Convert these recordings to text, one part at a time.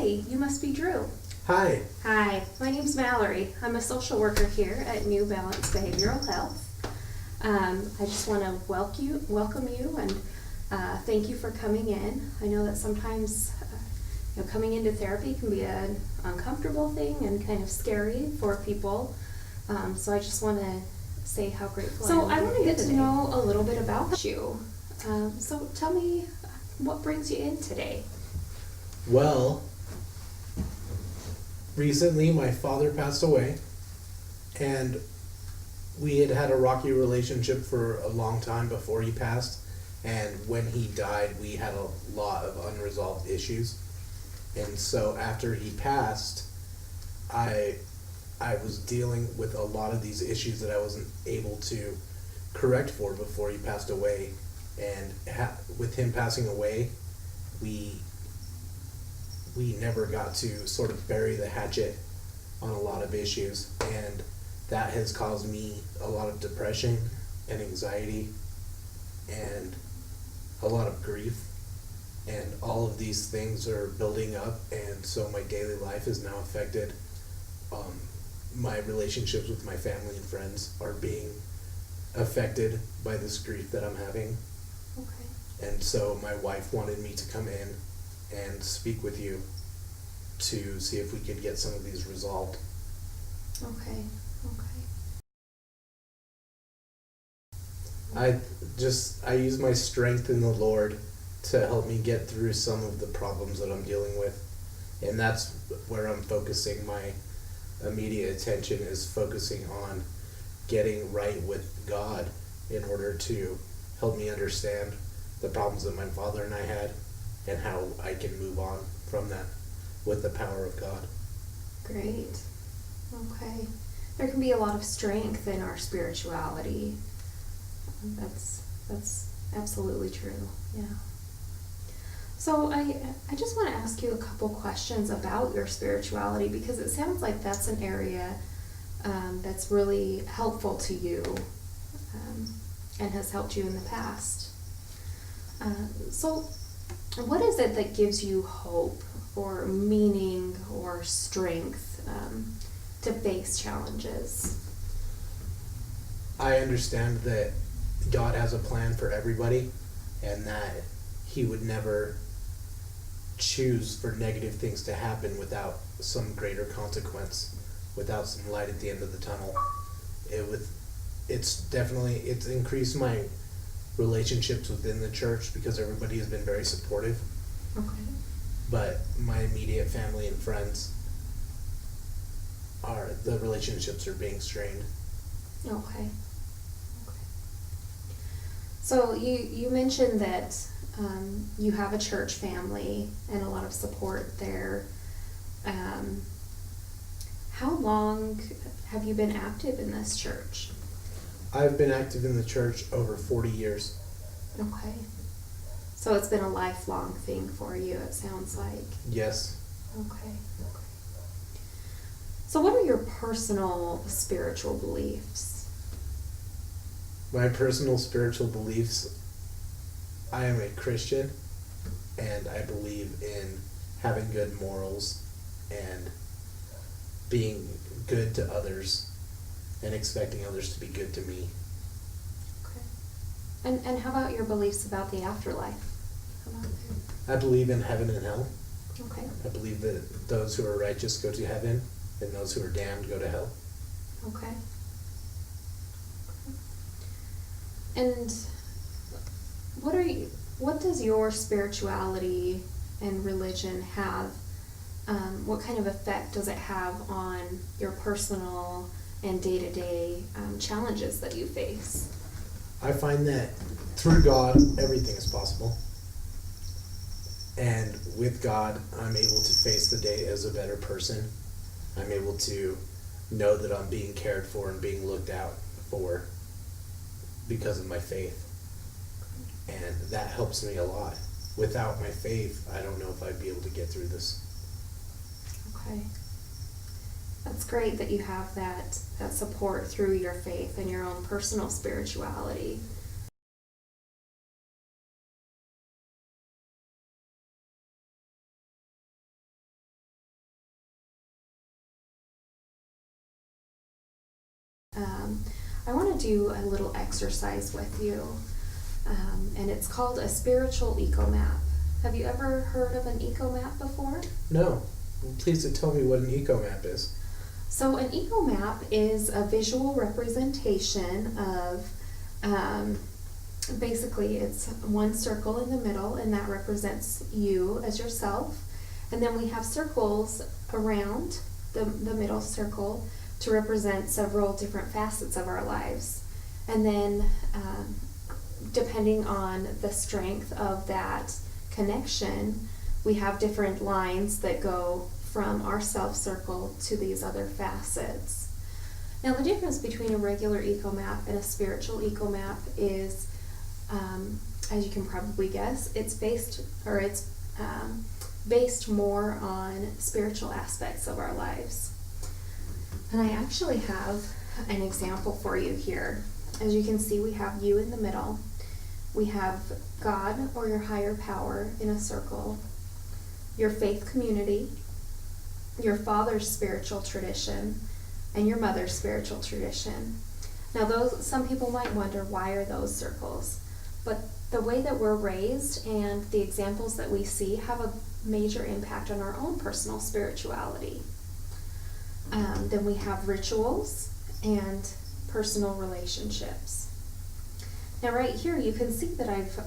Hey, you must be Drew. Hi. Hi, my name's Mallory. I'm a social worker here at New Balance Behavioral Health. I just want to welcome you and thank you for coming in. I know that sometimes coming into therapy can be an uncomfortable thing and kind of scary for people. So I just want to say how grateful I am. So I want to get to know a little bit about you. So tell me what brings you in today. Well, recently my father passed away, and we had had a rocky relationship for a long time before he passed, and when he died we had a lot of unresolved issues. And so after he passed, I was dealing with a lot of these issues that I wasn't able to correct for before he passed away. And with him passing away, we never got to sort of bury the hatchet on a lot of issues, and that has caused me a lot of depression and anxiety and a lot of grief, and all of these things are building up, and so my daily life is now affected. My relationships with my family and friends are being affected by this grief that I'm having. Okay. And so my wife wanted me to come in and speak with you to see if we could get some of these resolved. Okay. I use my strength in the Lord to help me get through some of the problems that I'm dealing with. And that's where I'm focusing my immediate attention, is focusing on getting right with God in order to help me understand the problems that my father and I had and how I can move on from that with the power of God. Great. Okay. There can be a lot of strength in our spirituality. That's absolutely true. Yeah. So I just want to ask you a couple questions about your spirituality, because it sounds like that's an area that's really helpful to you and has helped you in the past. So what is it that gives you hope or meaning or strength to face challenges? I understand that God has a plan for everybody, and that He would never choose for negative things to happen without some greater consequence, without some light at the end of the tunnel. It's increased my relationships within the church because everybody has been very supportive. Okay. But my immediate family and friends, the relationships are being strained. Okay. So you mentioned that you have a church family and a lot of support there. How long have you been active in this church? I've been active in the church over 40 years. Okay. So it's been a lifelong thing for you, it sounds like. Yes. Okay. So what are your personal spiritual beliefs? My personal spiritual beliefs, I am a Christian, and I believe in having good morals and being good to others and expecting others to be good to me. Okay. And how about your beliefs about the afterlife? How about I believe in heaven and hell. Okay. I believe that those who are righteous go to heaven and those who are damned go to hell. Okay. And what does your spirituality and religion have? What kind of effect does it have on your personal and day-to-day challenges that you face? I find that through God, everything is possible. And with God, I'm able to face the day as a better person. I'm able to know that I'm being cared for and being looked out for because of my faith. And that helps me a lot. Without my faith, I don't know if I'd be able to get through this. Okay. That's great that you have that support through your faith and your own personal spirituality. I want to do a little exercise with you, and it's called a spiritual eco map. Have you ever heard of an eco map before? No. Please tell me what an eco map is. So an eco map is a visual representation of, basically it's one circle in the middle, and that represents you as yourself. And then we have circles around the middle circle to represent several different facets of our lives. And then depending on the strength of that connection, we have different lines that go from our self circle to these other facets. Now the difference between a regular eco map and a spiritual eco map is, as you can probably guess, it's based more on spiritual aspects of our lives. And I actually have an example for you here. As you can see, we have you in the middle. We have God or your higher power in a circle, your faith community, your father's spiritual tradition, and your mother's spiritual tradition. Now some people might wonder, why are those circles? But the way that we're raised and the examples that we see have a major impact on our own personal spirituality. Then we have rituals and personal relationships. Now right here you can see that I've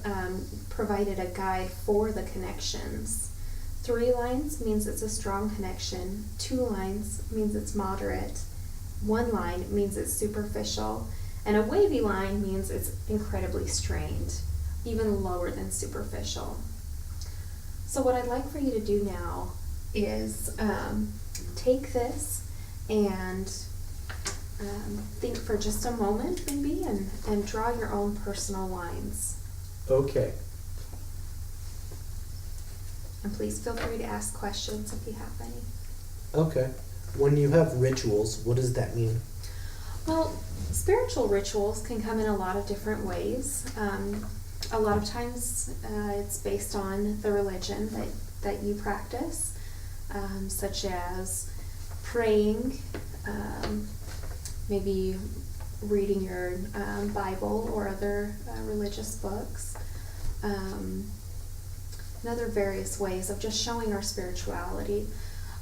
provided a guide for the connections. 3 lines means it's a strong connection, 2 lines means it's moderate, 1 line means it's superficial, and a wavy line means it's incredibly strained, even lower than superficial. So what I'd like for you to do now is take this and think for just a moment maybe and draw your own personal lines. Okay. And please feel free to ask questions if you have any. Okay. When you have rituals, what does that mean? Well, spiritual rituals can come in a lot of different ways. A lot of times it's based on the religion that you practice, such as praying, maybe reading your Bible or other religious books, and other various ways of just showing our spirituality.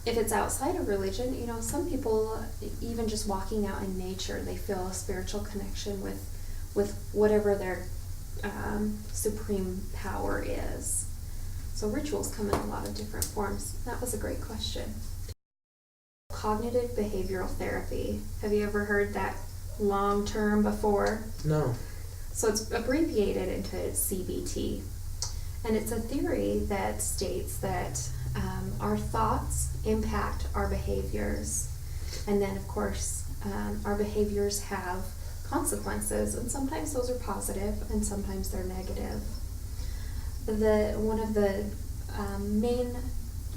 If it's outside of religion, some people, even just walking out in nature, they feel a spiritual connection with whatever their supreme power is. So rituals come in a lot of different forms. That was a great question. Cognitive behavioral therapy. Have you ever heard that long term before? No. So it's abbreviated into CBT. And it's a theory that states that our thoughts impact our behaviors. And then, of course, our behaviors have consequences, and sometimes those are positive and sometimes they're negative. One of the main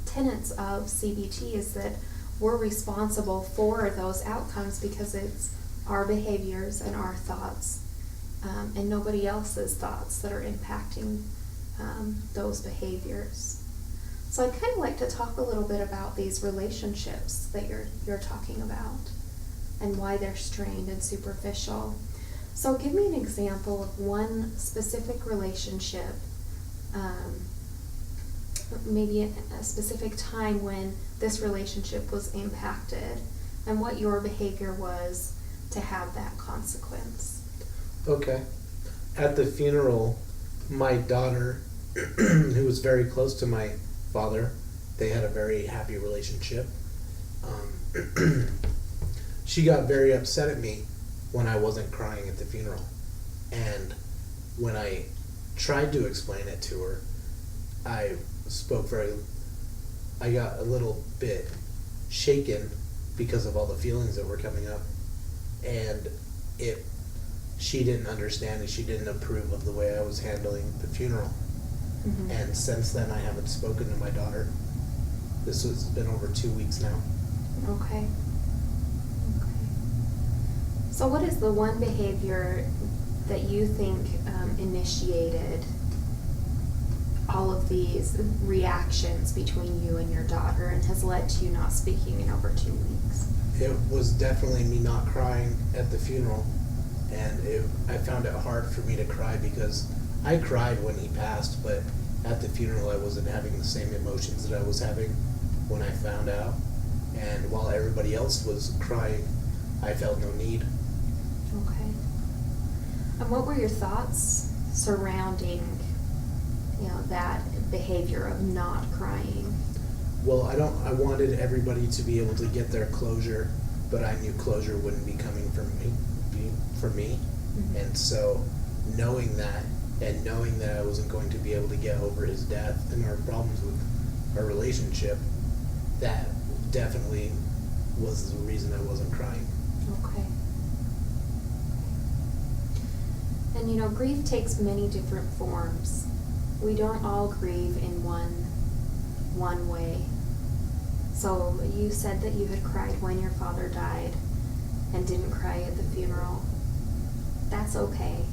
tenets of CBT is that we're responsible for those outcomes because it's our behaviors and our thoughts, and nobody else's thoughts that are impacting those behaviors. So I'd kind of like to talk a little bit about these relationships that you're talking about and why they're strained and superficial. So give me an example of one specific relationship, maybe a specific time when this relationship was impacted and what your behavior was to have that consequence. Okay. At the funeral, my daughter, who was very close to my father, they had a very happy relationship. She got very upset at me when I wasn't crying at the funeral. And when I tried to explain it to her, I got a little bit shaken because of all the feelings that were coming up. And she didn't understand and she didn't approve of the way I was handling the funeral. Mm-hmm. And since then I haven't spoken to my daughter. This has been over 2 weeks now. Okay. So what is the one behavior that you think initiated all of these reactions between you and your daughter and has led to you not speaking in over 2 weeks? It was definitely me not crying at the funeral, and I found it hard for me to cry because I cried when he passed, but at the funeral I wasn't having the same emotions that I was having when I found out. And while everybody else was crying, I felt no need. Okay. And what were your thoughts surrounding, that behavior of not crying? Well, I wanted everybody to be able to get their closure, but I knew closure wouldn't be coming from me. Mm-hmm. And so knowing that, and knowing that I wasn't going to be able to get over his death and our problems with our relationship, that definitely was the reason I wasn't crying. Okay. And grief takes many different forms. We don't all grieve in one way. So you said that you had cried when your father died and didn't cry at the funeral. That's okay.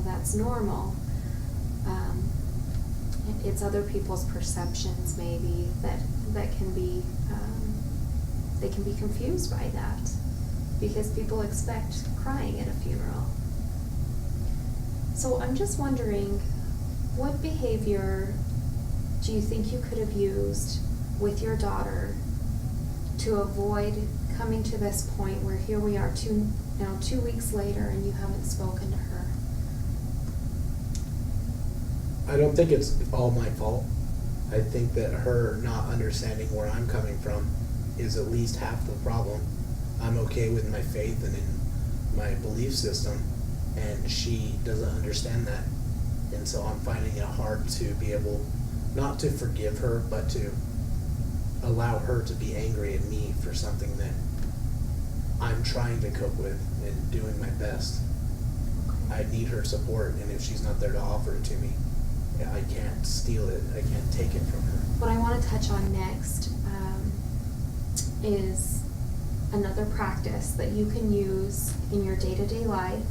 That's normal. It's other people's perceptions maybe that can be they can be confused by that because people expect crying at a funeral. So I'm just wondering, what behavior do you think you could have used with your daughter to avoid coming to this point where here we are 2 weeks later and you haven't spoken to her? I don't think it's all my fault. I think that her not understanding where I'm coming from is at least half the problem. I'm okay with my faith and in my belief system, and she doesn't understand that. And so I'm finding it hard to be able, not to forgive her, but to allow her to be angry at me for something that I'm trying to cope with and doing my best. I need her support, and if she's not there to offer it to me, I can't steal it. I can't take it from her. What I want to touch on next is another practice that you can use in your day-to-day life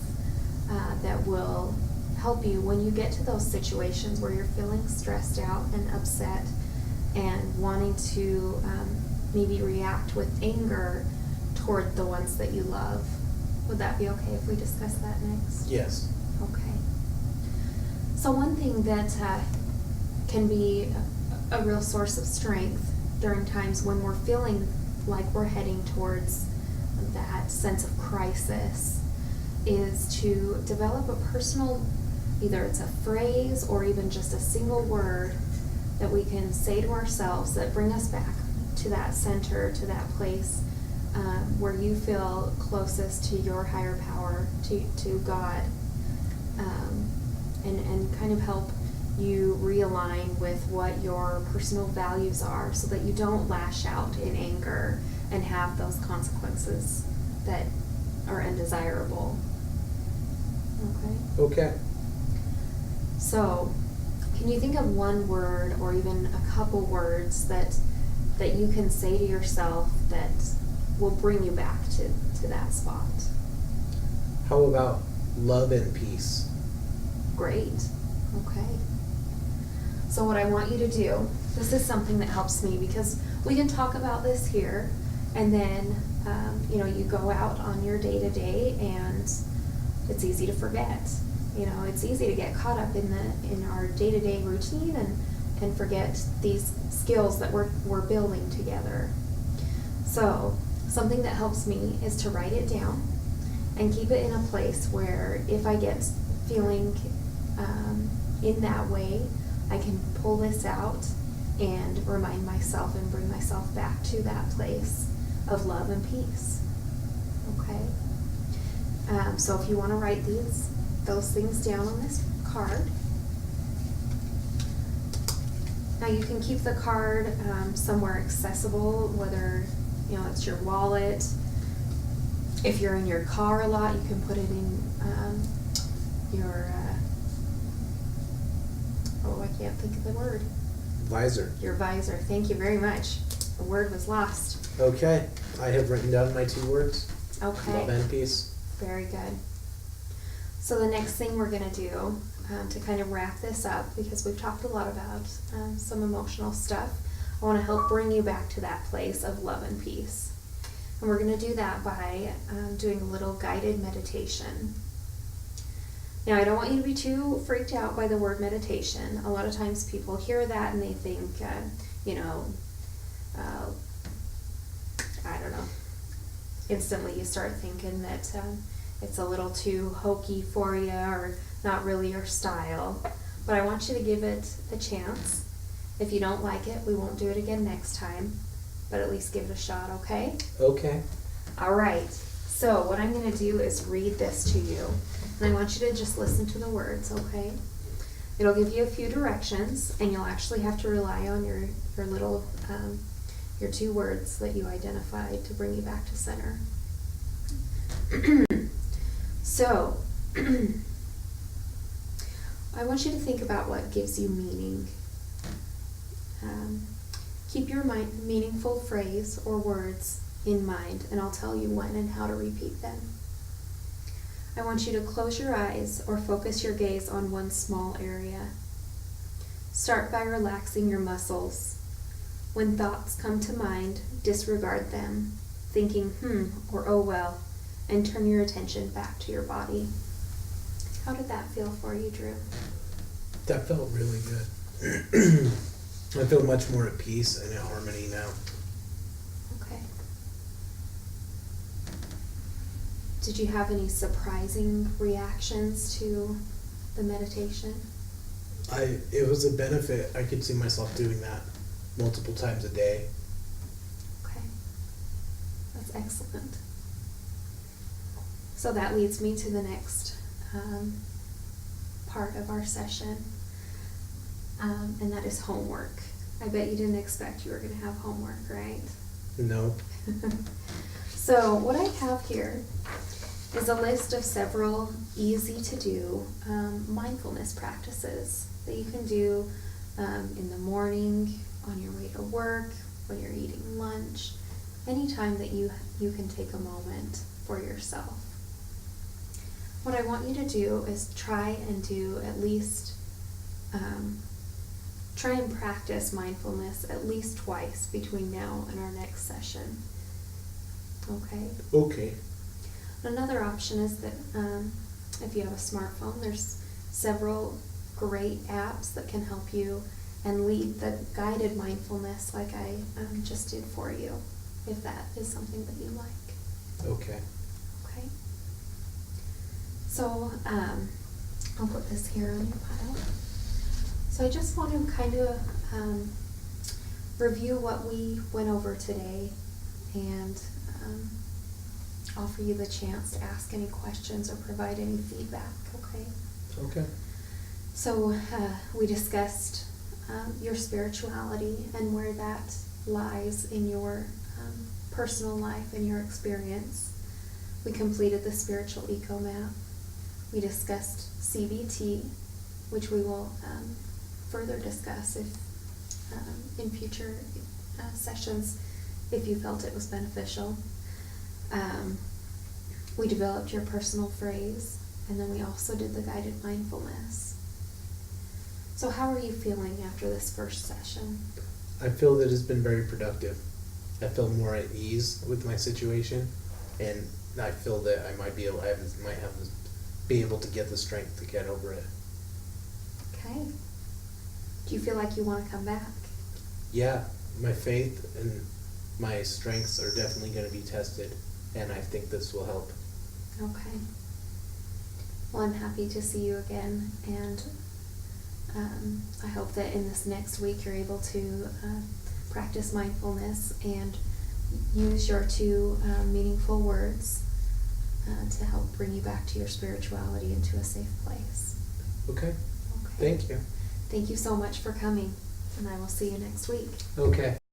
that will help you when you get to those situations where you're feeling stressed out and upset and wanting to maybe react with anger toward the ones that you love. Would that be okay if we discuss that next? Yes. Okay. So one thing that can be a real source of strength during times when we're feeling like we're heading towards that sense of crisis is to develop a personal, either it's a phrase or even just a single word that we can say to ourselves that bring us back to that center, to that place where you feel closest to your higher power, to God, and kind of help you realign with what your personal values are so that you don't lash out in anger and have those consequences that are undesirable. Okay? Okay. So, can you think of one word or even a couple words that you can say to yourself that will bring you back to that spot? How about love and peace? Great. Okay. So what I want you to do, this is something that helps me because we can talk about this here and then, you go out on your day-to-day and it's easy to forget. It's easy to get caught up in our day-to-day routine and forget these skills that we're building together. So something that helps me is to write it down and keep it in a place where if I get feeling in that way, I can pull this out and remind myself and bring myself back to that place of love and peace. Okay? So if you want to write those things down on this card. Now you can keep the card somewhere accessible, whether it's your wallet. If you're in your car a lot, you can put it in your I can't think of the word. Visor. Your visor. Thank you very much. The word was lost. Okay. I have written down my 2 words. Okay. Love and peace. Very good. So the next thing we're going to do to kind of wrap this up, because we've talked a lot about some emotional stuff, I want to help bring you back to that place of love and peace. And we're going to do that by doing a little guided meditation. Now, I don't want you to be too freaked out by the word meditation. A lot of times people hear that and they think, I don't know, instantly you start thinking that it's a little too hokey for you or not really your style. But I want you to give it a chance. If you don't like it, we won't do it again next time, but at least give it a shot, okay? Okay. All right. So what I'm going to do is read this to you, and I want you to just listen to the words, okay? It'll give you a few directions, and you'll actually have to rely on your little, your 2 words that you identified to bring you back to center. So, I want you to think about what gives you meaning. Keep your meaningful phrase or words in mind, and I'll tell you when and how to repeat them. I want you to close your eyes or focus your gaze on one small area. Start by relaxing your muscles. When thoughts come to mind, disregard them, thinking or oh well, and turn your attention back to your body. How did that feel for you, Drew? That felt really good. I feel much more at peace and in harmony now. Okay. Did you have any surprising reactions to the meditation? It was a benefit. I could see myself doing that multiple times a day. Okay. That's excellent. So that leads me to the next part of our session, and that is homework. I bet you didn't expect you were going to have homework, right? No. So what I have here is a list of several easy-to-do mindfulness practices that you can do in the morning, on your way to work, when you're eating lunch, anytime that you can take a moment for yourself. What I want you to do is try and do at least, try and practice mindfulness at least twice between now and our next session. Okay? Okay. Another option is that if you have a smartphone, there's several great apps that can help you and lead the guided mindfulness like I just did for you, if that is something that you like. Okay. Okay. So I'll put this here on your pile. So I just want to kind of review what we went over today and offer you the chance to ask any questions or provide any feedback, okay? Okay. So we discussed your spirituality and where that lies in your personal life and your experience. We completed the spiritual eco map. We discussed CBT, which we will further discuss if in future sessions if you felt it was beneficial. We developed your personal phrase, and then we also did the guided mindfulness. So how are you feeling after this first session? I feel that it's been very productive. I feel more at ease with my situation, and I feel that I might be able to get the strength to get over it. Okay. Do you feel like you want to come back? Yeah, my faith and my strengths are definitely going to be tested, and I think this will help. Okay. Well, I'm happy to see you again, and I hope that in this next week you're able to practice mindfulness and use your 2 meaningful words to help bring you back to your spirituality and to a safe place. Okay. Okay. Thank you. Thank you so much for coming, and I will see you next week. Okay.